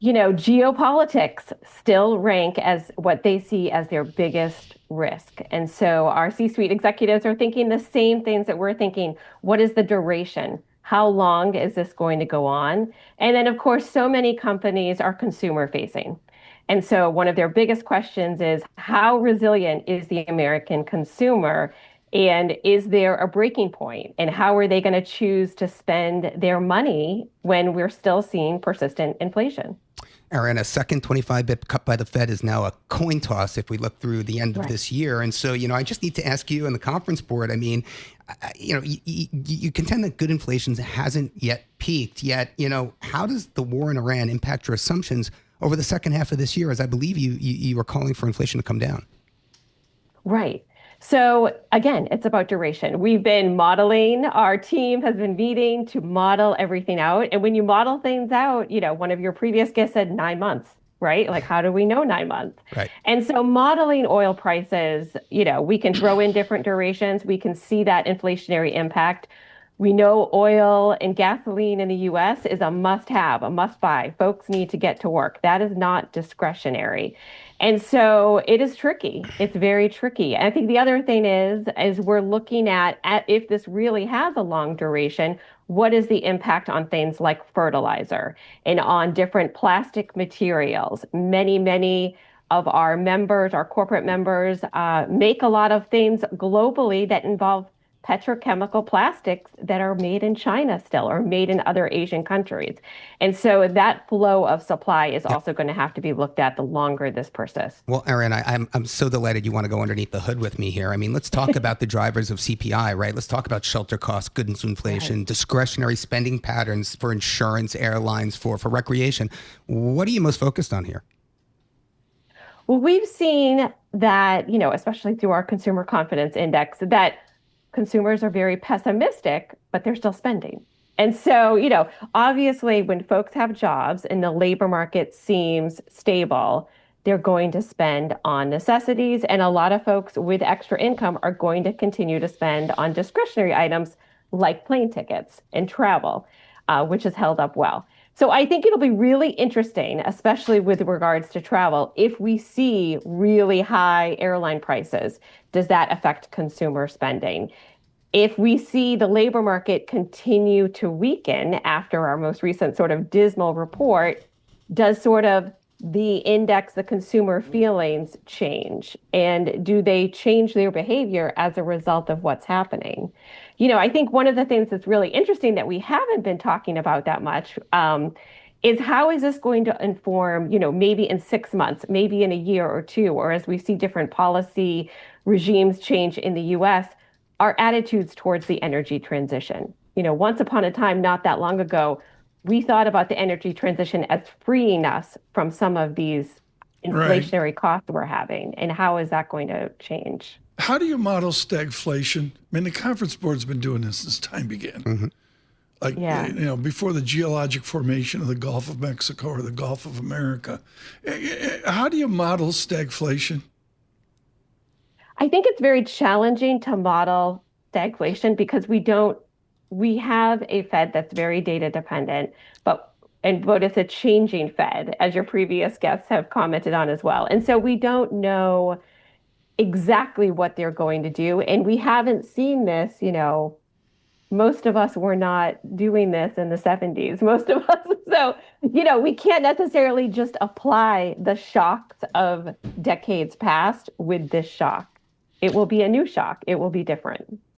Geopolitics still rank as what they see as their biggest risk. And so our C-suite executives are thinking the same things that we're thinking. What is the duration? How long is this going to go on? And then, of course, so many companies are consumer facing. And so one of their biggest questions is how resilient is the American consumer? And is there a breaking point? And how are they going to choose to spend their money when we're still seeing persistent inflation? Erin, a second 25 bip cut by the Fed is now a coin toss if we look through the end of Right. this year. And so, I just need to ask you and the conference board. I mean, you contend that good inflation hasn't yet peaked. Yet, how does the war in Iran impact your assumptions over the second half of this year? As I believe you are calling for inflation to come down. Right. So again, it's about duration. We've been modeling, our team has been meeting to model everything out. And when you model things out, one of your previous guests said 9 months, right? Like, how do we know 9 months? Right. And so modeling oil prices, we can throw in different durations. We can see that inflationary impact. We know oil and gasoline in the US is a must have, a must buy. Folks need to get to work. That is not discretionary. And so it is tricky. It's very tricky. I think the other thing is we're looking at if this really has a long duration, what is the impact on things like fertilizer and on different plastic materials? Many of our members, our corporate members, make a lot of things globally that involve petrochemical plastics that are made in China still or made in other Asian countries. And so that flow of supply is Yep. also going to have to be looked at the longer this persists. Well, Erin, I'm so delighted you want to go underneath the hood with me here. I mean, let's talk about the drivers of CPI, right? Let's talk about shelter costs, goods Right. inflation, discretionary spending patterns for insurance, airlines, for recreation. What are you most focused on here? Well, we've seen that, especially through our consumer confidence index, that consumers are very pessimistic, but they're still spending. And so, obviously, when folks have jobs and the labor market seems stable, they're going to spend on necessities. And a lot of folks with extra income are going to continue to spend on discretionary items like plane tickets and travel, which has held up well. So I think it'll be really interesting, especially with regards to travel, if we see really high airline prices. Does that affect consumer spending? If we see the labor market continue to weaken after our most recent sort of dismal report, does sort of the index, the consumer feelings change? And do they change their behavior as a result of what's happening? I think one of the things that's really interesting that we haven't been talking about that much is how is this going to inform, maybe in 6 months, maybe in a year or two, or as we see different policy regimes change in the US, our attitudes towards the energy transition. Once upon a time, not that long ago, we thought about the energy transition as freeing us from some of these Right. inflationary costs we're having. And how is that going to change? How do you model stagflation? I mean, the conference board's been doing this since time began. Mm-hmm. Like, Yeah. before the geologic formation of the Gulf of Mexico or the Gulf of America. How do you model stagflation? I think it's very challenging to model stagflation because we have a Fed that's very data dependent, but it's a changing Fed, as your previous guests have commented on as well. And so we don't know exactly what they're going to do. And we haven't seen this, most of us were not doing this in the 70s, most of us. So, we can't necessarily just apply the shocks of decades past with this shock. It will be a new shock. It will be different.